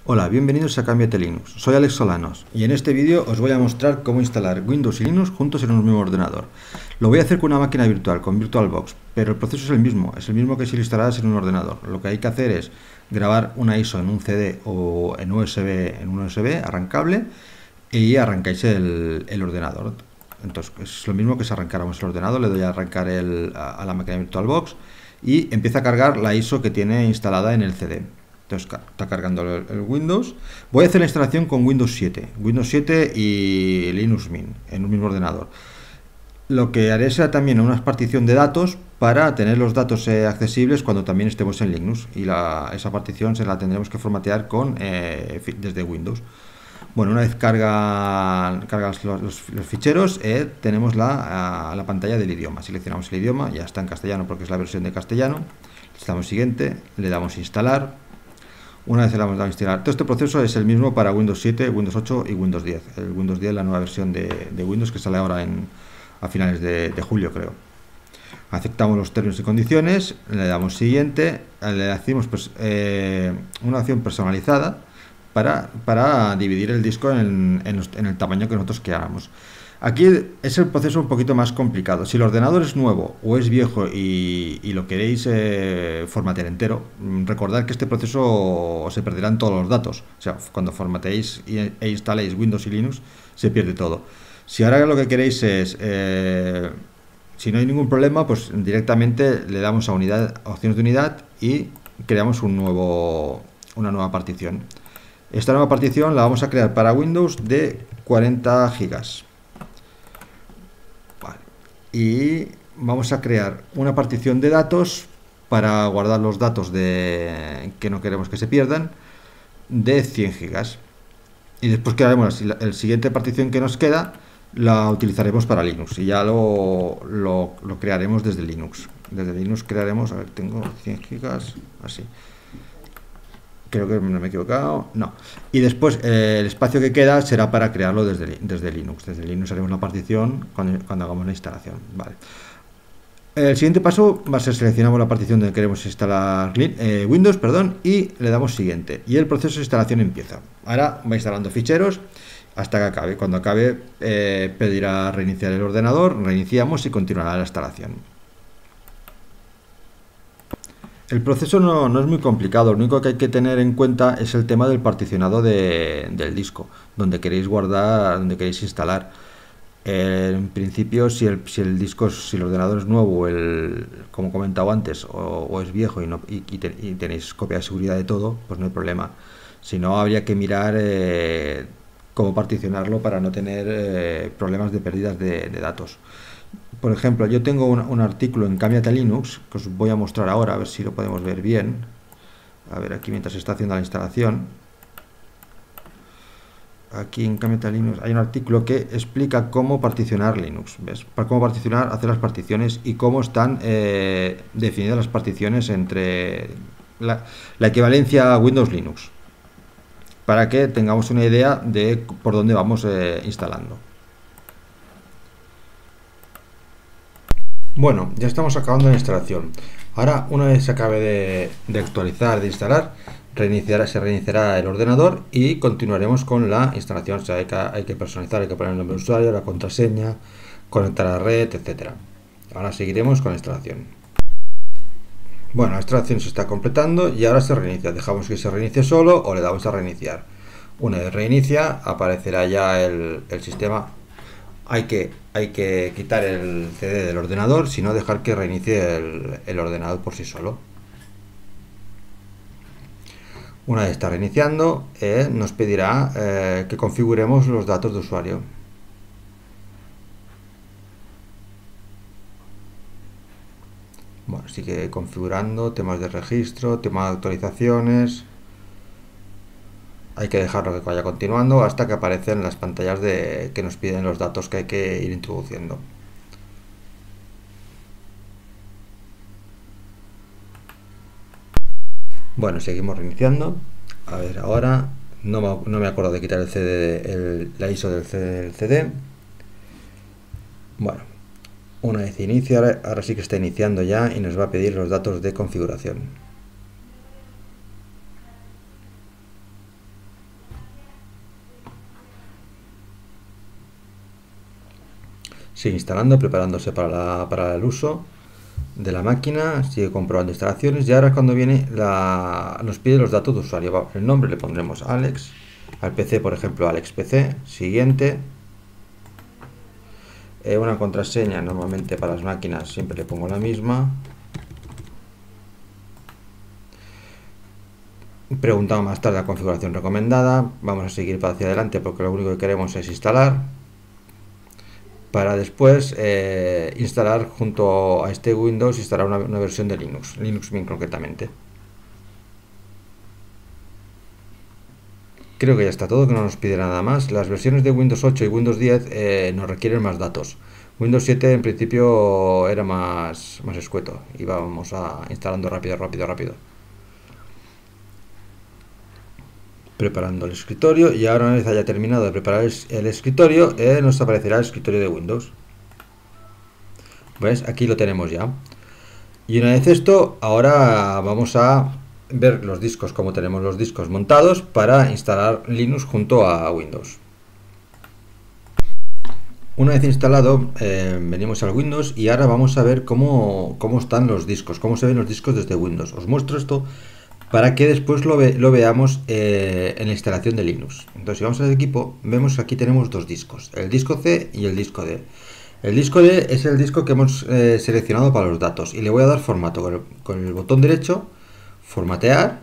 Hola, bienvenidos a Cámbiate Linux. Soy Alex Solanos y en este vídeo os voy a mostrar cómo instalar Windows y Linux juntos en un mismo ordenador. Lo voy a hacer con una máquina virtual, con VirtualBox, pero el proceso es el mismo que si lo instalaras en un ordenador. Lo que hay que hacer es grabar una ISO en un CD o en un USB arrancable y arrancáis el ordenador. Entonces es lo mismo que si arrancáramos el ordenador. Le doy a arrancar a la máquina VirtualBox y empieza a cargar la ISO que tiene instalada en el CD. Entonces está cargando el Windows. Voy a hacer la instalación con Windows 7 y Linux Mint en un mismo ordenador. Lo que haré será también una partición de datos para tener los datos accesibles cuando también estemos en Linux. Y esa partición se la tendremos que formatear desde Windows. Bueno, una vez cargas los ficheros, tenemos la pantalla del idioma. Seleccionamos el idioma, ya está en castellano porque es la versión de castellano. Le damos siguiente, le damos instalar. Una vez le damos a instalar, todo este proceso es el mismo para Windows 7, Windows 8 y Windows 10. El Windows 10 es la nueva versión de Windows que sale ahora a finales de julio, creo. Aceptamos los términos y condiciones, le damos siguiente, le hacemos una opción personalizada para dividir el disco en el tamaño que nosotros queramos. Aquí es el proceso un poquito más complicado. Si el ordenador es nuevo o es viejo y lo queréis formatear entero, recordad que este proceso se perderán todos los datos. O sea, cuando formateéis e instaléis Windows y Linux, se pierde todo. Si ahora lo que queréis es, si no hay ningún problema, pues directamente le damos a opciones de unidad y creamos una nueva partición. Esta nueva partición la vamos a crear para Windows de 40 gigas. Y vamos a crear una partición de datos para guardar los datos que no queremos que se pierdan de 100 gigas. Y después crearemos el siguiente partición que nos queda, la utilizaremos para Linux y ya lo crearemos desde Linux. Desde Linux crearemos, a ver, tengo 100 gigas, así. Creo que no me he equivocado, no. Y después el espacio que queda será para crearlo desde Linux. Desde Linux haremos la partición cuando hagamos la instalación. Vale. El siguiente paso va a ser seleccionamos la partición donde queremos instalar Windows, y le damos siguiente. Y el proceso de instalación empieza. Ahora va instalando ficheros hasta que acabe. Cuando acabe pedirá reiniciar el ordenador, reiniciamos y continuará la instalación. El proceso no es muy complicado, lo único que hay que tener en cuenta es el tema del particionado del disco, donde queréis guardar, donde queréis instalar. En principio, si el ordenador es nuevo, como he comentado antes, o es viejo y tenéis copia de seguridad de todo, pues no hay problema. Si no, habría que mirar cómo particionarlo para no tener problemas de pérdidas de datos. Por ejemplo, yo tengo un artículo en Cámbiate Linux, que os voy a mostrar ahora, a ver si lo podemos ver bien. A ver, aquí mientras se está haciendo la instalación. Aquí en Cámbiate Linux hay un artículo que explica cómo particionar Linux, ¿ves? Para cómo hacer las particiones y cómo están definidas las particiones entre la equivalencia a Windows-Linux. Para que tengamos una idea de por dónde vamos instalando. Bueno, ya estamos acabando la instalación. Ahora, una vez se acabe de actualizar, de instalar, se reiniciará el ordenador y continuaremos con la instalación. O sea, hay que personalizar, hay que poner el nombre de usuario, la contraseña, conectar a la red, etcétera. Ahora seguiremos con la instalación. Bueno, la instalación se está completando y ahora se reinicia. Dejamos que se reinicie solo o le damos a reiniciar. Una vez reinicia, aparecerá ya el sistema. Hay que quitar el CD del ordenador, si no dejar que reinicie el ordenador por sí solo. Una vez está reiniciando, nos pedirá que configuremos los datos de usuario. Bueno, sigue configurando temas de registro, temas de actualizaciones. Hay que dejarlo que vaya continuando hasta que aparecen las pantallas que nos piden los datos que hay que ir introduciendo. Bueno, seguimos reiniciando. A ver, ahora no me acuerdo de quitar el CD, la ISO del CD. Bueno, una vez inicia, ahora sí que está iniciando ya y nos va a pedir los datos de configuración. Sigue instalando, preparándose para el uso de la máquina, sigue comprobando instalaciones y ahora cuando viene nos pide los datos de usuario. El nombre le pondremos Alex, al PC por ejemplo Alex PC, siguiente. Una contraseña, normalmente para las máquinas siempre le pongo la misma. Preguntamos más tarde la configuración recomendada. Vamos a seguir para hacia adelante porque lo único que queremos es instalar, para después instalar junto a este Windows, instalar una versión de Linux Mint concretamente. Creo que ya está todo, que no nos pide nada más. Las versiones de Windows 8 y Windows 10 nos requieren más datos. Windows 7 en principio era más escueto y vamos instalando rápido. Preparando el escritorio y ahora una vez haya terminado de preparar el escritorio, nos aparecerá el escritorio de Windows. ¿Ves? Aquí lo tenemos ya. Y una vez esto, ahora vamos a ver los discos, como tenemos los discos montados para instalar Linux junto a Windows. Una vez instalado, venimos al Windows y ahora vamos a ver cómo están los discos, cómo se ven los discos desde Windows. Os muestro esto para que después lo veamos en la instalación de Linux. Entonces, si vamos al equipo, vemos que aquí tenemos dos discos, el disco C y el disco D. El disco D es el disco que hemos seleccionado para los datos y le voy a dar formato con el botón derecho, formatear,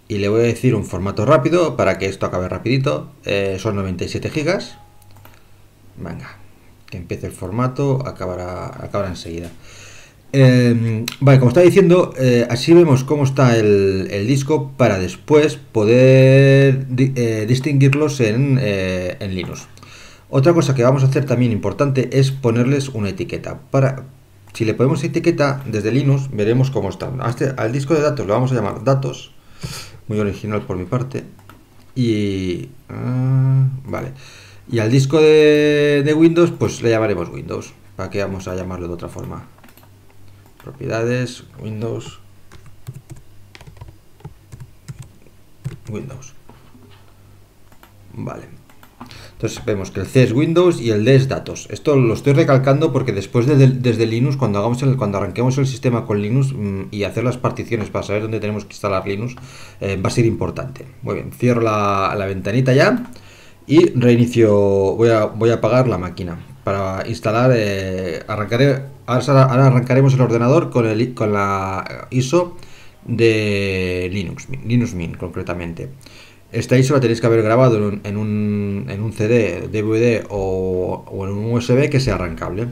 y le voy a decir un formato rápido para que esto acabe rapidito. Son 97 gigas. Venga, que empiece el formato, acabará enseguida. Vale, como estaba diciendo, así vemos cómo está el disco para después poder distinguirlos en Linux. Otra cosa que vamos a hacer también importante es ponerles una etiqueta. Si le ponemos etiqueta desde Linux, veremos cómo están. Al disco de datos lo vamos a llamar datos, muy original por mi parte. Y vale. Y al disco de Windows, pues le llamaremos Windows. ¿Para qué vamos a llamarlo de otra forma? Propiedades, Windows. Vale. Entonces vemos que el C es Windows y el D es datos. Esto lo estoy recalcando porque después desde Linux, cuando arranquemos el sistema con Linux y hacer las particiones para saber dónde tenemos que instalar Linux, va a ser importante. Muy bien, cierro la ventanita ya y reinicio. Voy a apagar la máquina para instalar. Ahora arrancaremos el ordenador con la ISO de Linux Mint concretamente. Esta ISO la tenéis que haber grabado en un CD, DVD o en un USB que sea arrancable.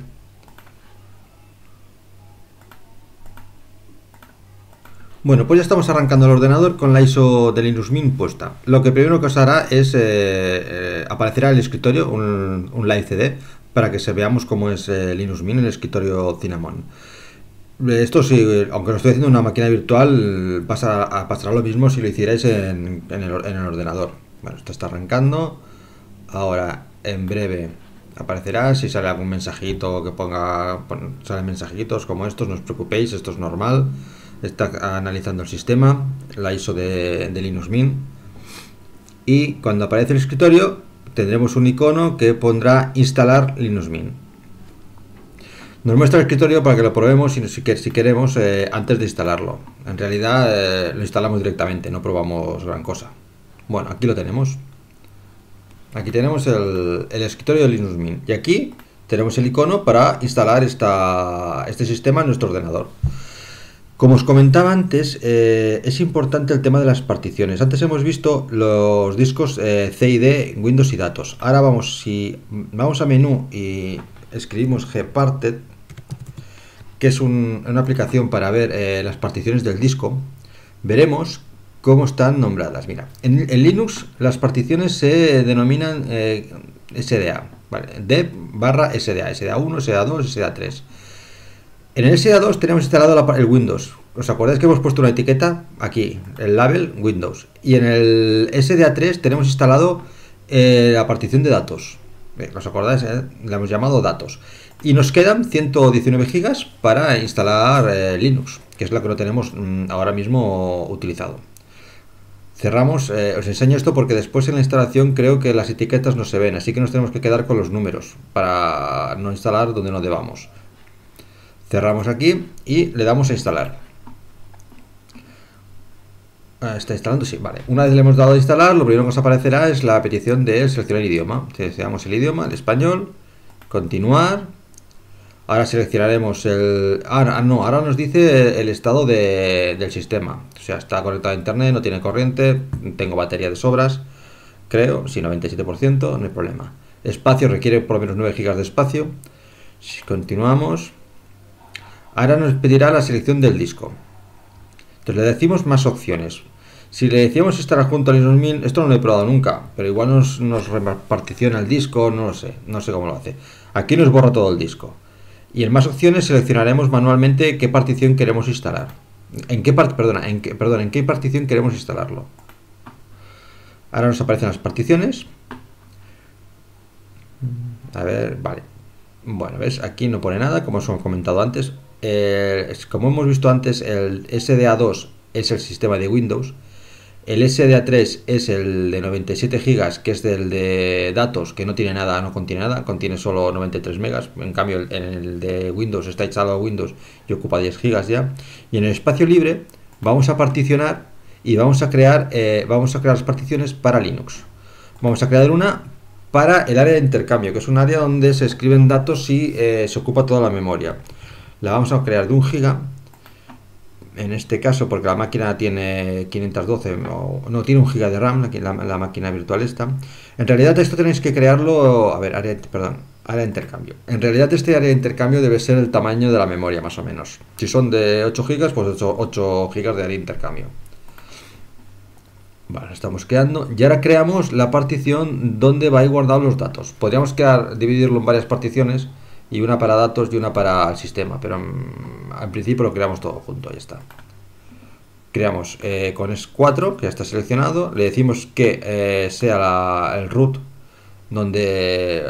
Bueno, pues ya estamos arrancando el ordenador con la ISO de Linux Mint puesta. Lo que primero que os hará es aparecerá en el escritorio un live CD para que veamos cómo es Linux Mint en el escritorio Cinnamon. Esto sí, aunque lo estoy haciendo en una máquina virtual, pasará lo mismo si lo hicierais en el ordenador. Bueno, esto está arrancando. Ahora, en breve, aparecerá. Si sale algún mensajito que salen mensajitos como estos, no os preocupéis, esto es normal. Está analizando el sistema, la ISO de Linux Mint. Y cuando aparece el escritorio, tendremos un icono que pondrá instalar Linux Mint. Nos muestra el escritorio para que lo probemos si queremos antes de instalarlo. En realidad lo instalamos directamente, no probamos gran cosa. Bueno, aquí lo tenemos. Aquí tenemos el escritorio de Linux Mint. Y aquí tenemos el icono para instalar este sistema en nuestro ordenador. Como os comentaba antes, es importante el tema de las particiones. Antes hemos visto los discos C y D, Windows y datos. Ahora vamos a menú y escribimos gparted, que es una aplicación para ver las particiones del disco, veremos cómo están nombradas. Mira, en Linux las particiones se denominan SDA, ¿vale? D/SDA, SDA1, SDA2, SDA3. En el SDA2 tenemos instalado el Windows. ¿Os acordáis que hemos puesto una etiqueta? Aquí, el label Windows. Y en el SDA3 tenemos instalado la partición de datos. ¿Os acordáis? La hemos llamado datos. Y nos quedan 119 gigas para instalar Linux, que es la que no tenemos ahora mismo utilizado. Cerramos, os enseño esto porque después en la instalación creo que las etiquetas no se ven, así que nos tenemos que quedar con los números para no instalar donde no debamos. Cerramos aquí y le damos a instalar. ¿Está instalando? Sí, vale. Una vez le hemos dado a instalar, lo primero que nos aparecerá es la petición de seleccionar idioma. Seleccionamos el idioma, el español, continuar. Ahora seleccionaremos el... ahora nos dice el estado del sistema. O sea, está conectado a internet, no tiene corriente, tengo batería de sobras, creo, sí, 97%, no hay problema. Espacio, requiere por lo menos 9 GB de espacio. Si continuamos, ahora nos pedirá la selección del disco. Entonces le decimos más opciones. Si le decíamos estar junto al Linux Mint, esto no lo he probado nunca, pero igual nos reparticiona el disco, no lo sé, no sé cómo lo hace. Aquí nos borra todo el disco. Y en más opciones seleccionaremos manualmente qué partición queremos instalar. ¿En qué partición queremos instalarlo? Ahora nos aparecen las particiones. A ver, vale. Bueno, ¿ves? Aquí no pone nada, como os he comentado antes. Como hemos visto antes, el SDA2 es el sistema de Windows. El SDA3 es el de 97 GB, que es del de datos, que no tiene nada, no contiene nada, contiene solo 93 megas. En cambio, en el de Windows está instalado Windows y ocupa 10 GB ya. Y en el espacio libre vamos a particionar y vamos a crear las particiones para Linux. Vamos a crear una para el área de intercambio, que es un área donde se escriben datos y se ocupa toda la memoria. La vamos a crear de 1 GB. En este caso, porque la máquina tiene 512, no tiene 1 GB de RAM, la máquina virtual esta. En realidad esto tenéis que crearlo, a ver, área de intercambio. En realidad este área de intercambio debe ser el tamaño de la memoria, más o menos. Si son de 8 GB, pues 8 GB de área de intercambio. Vale, estamos creando. Y ahora creamos la partición donde va a ir guardados los datos. Podríamos dividirlo en varias particiones, y una para datos y una para el sistema, pero al principio lo creamos todo junto, ahí está. Creamos con S4, que ya está seleccionado, le decimos que sea el root, donde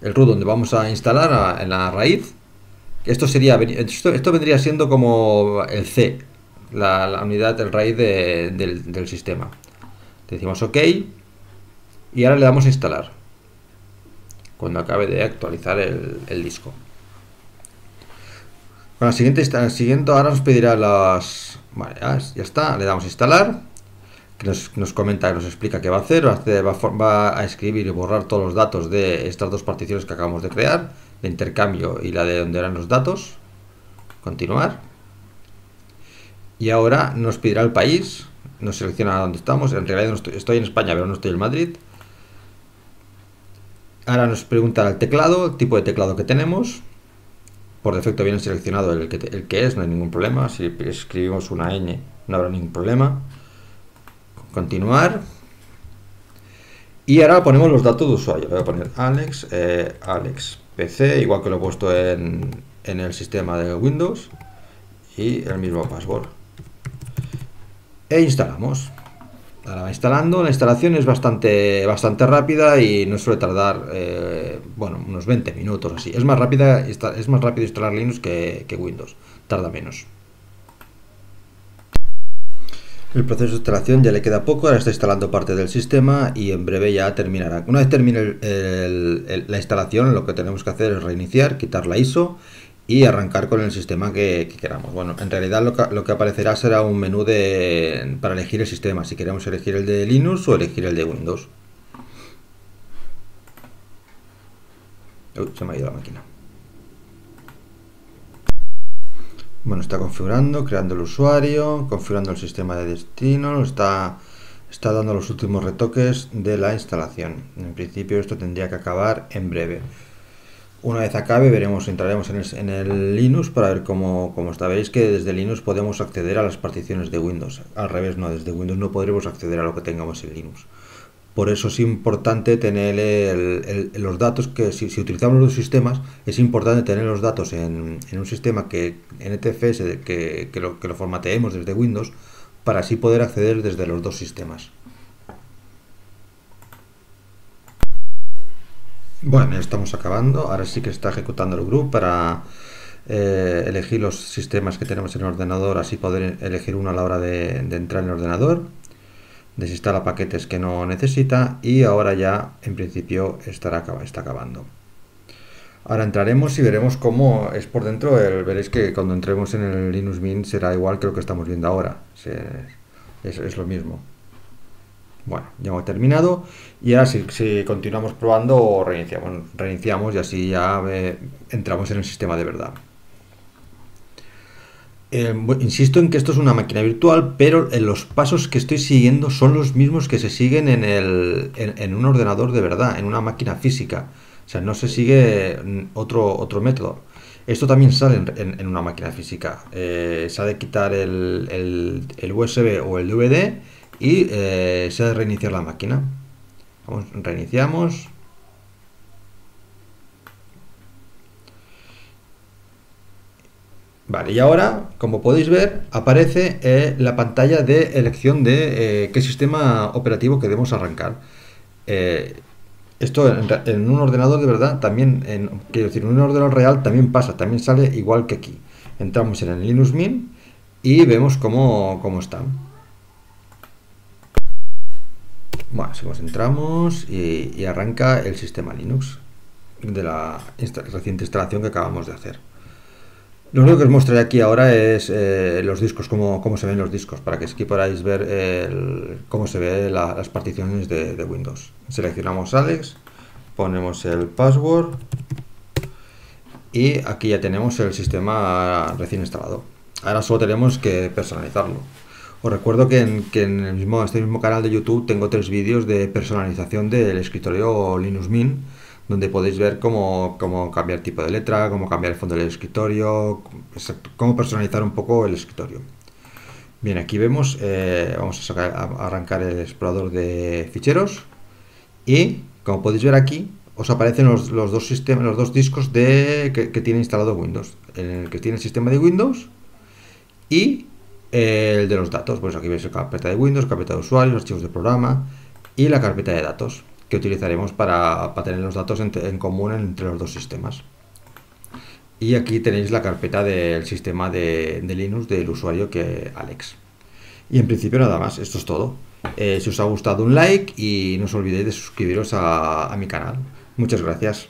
el root donde vamos a instalar en la raíz. Esto vendría siendo como el C, la unidad, el raíz del sistema. Le decimos OK y ahora le damos a instalar cuando acabe de actualizar el disco. Bueno, la siguiente ahora nos pedirá las... Vale, ya está, le damos a instalar, que nos comenta, nos explica qué va a hacer. Va a escribir y borrar todos los datos de estas dos particiones que acabamos de crear, de intercambio y la de donde eran los datos. Continuar. Y ahora nos pedirá el país, nos selecciona dónde estamos. En realidad estoy en España, pero no estoy en Madrid. Ahora nos pregunta el teclado, el tipo de teclado que tenemos. Por defecto viene seleccionado el que es, no hay ningún problema. Si escribimos una ñ no habrá ningún problema. Continuar. Y ahora ponemos los datos de usuario. Le voy a poner Alex PC, igual que lo he puesto en el sistema de Windows. Y el mismo password. E instalamos. Ahora va instalando. La instalación es bastante rápida y no suele tardar bueno, unos 20 minutos así. Es más rápido instalar Linux que Windows, tarda menos. El proceso de instalación ya le queda poco, ahora está instalando parte del sistema y en breve ya terminará. Una vez termine la instalación, lo que tenemos que hacer es reiniciar, quitar la ISO y arrancar con el sistema que queramos. Bueno, en realidad lo que aparecerá será un menú para elegir el sistema, si queremos elegir el de Linux o elegir el de Windows. Uy, se me ha ido la máquina. Bueno, está configurando, creando el usuario, configurando el sistema de destino, está dando los últimos retoques de la instalación. En principio esto tendría que acabar en breve. Una vez acabe entraremos en el Linux para ver cómo está. Veréis que desde Linux podemos acceder a las particiones de Windows. Al revés, no, desde Windows no podremos acceder a lo que tengamos en Linux. Por eso es importante tener los datos, que si utilizamos los sistemas, es importante tener los datos en un sistema NTFS que lo formateemos desde Windows, para así poder acceder desde los dos sistemas. Bueno, ya estamos acabando. Ahora sí que está ejecutando el grupo para elegir los sistemas que tenemos en el ordenador, así poder elegir uno a la hora de entrar en el ordenador. Desinstala paquetes que no necesita y ahora ya en principio está acabando. Ahora entraremos y veremos cómo es por dentro. Veréis que cuando entremos en el Linux Mint será igual que lo que estamos viendo ahora. Es lo mismo. Bueno, ya hemos terminado y ahora si continuamos probando reiniciamos y así ya entramos en el sistema de verdad. Insisto en que esto es una máquina virtual, pero los pasos que estoy siguiendo son los mismos que se siguen en un ordenador de verdad, en una máquina física. O sea, no se sigue otro método. Esto también sale en una máquina física. Se ha de quitar el USB o el DVD y se ha de reiniciar la máquina. Reiniciamos. Vale, y ahora, como podéis ver, aparece la pantalla de elección de qué sistema operativo queremos arrancar. Esto en un ordenador de verdad también, quiero decir, en un ordenador real también pasa, también sale igual que aquí. Entramos en el Linux Mint y vemos cómo está. Bueno, entramos y arranca el sistema Linux de la reciente instalación que acabamos de hacer. Lo único que os mostraré aquí ahora es los discos, cómo se ven los discos, para que aquí podáis ver cómo se ven las particiones de Windows. Seleccionamos Alex, ponemos el password y aquí ya tenemos el sistema recién instalado. Ahora solo tenemos que personalizarlo. Os recuerdo que en este mismo canal de YouTube tengo 3 vídeos de personalización del escritorio Linux Mint, donde podéis ver cómo cambiar tipo de letra, cómo cambiar el fondo del escritorio, cómo personalizar un poco el escritorio. Bien, aquí vemos, vamos a arrancar el explorador de ficheros y, como podéis ver aquí, os aparecen los dos discos que tiene instalado Windows. El que tiene el sistema de Windows y el de los datos. Pues aquí veis la carpeta de Windows, carpeta de usuarios, archivos de programa y la carpeta de datos, que utilizaremos para tener los datos en común entre los dos sistemas. Y aquí tenéis la carpeta del sistema de Linux del usuario Alex. Y en principio nada más, esto es todo. Si os ha gustado, un like y no os olvidéis de suscribiros a mi canal. Muchas gracias.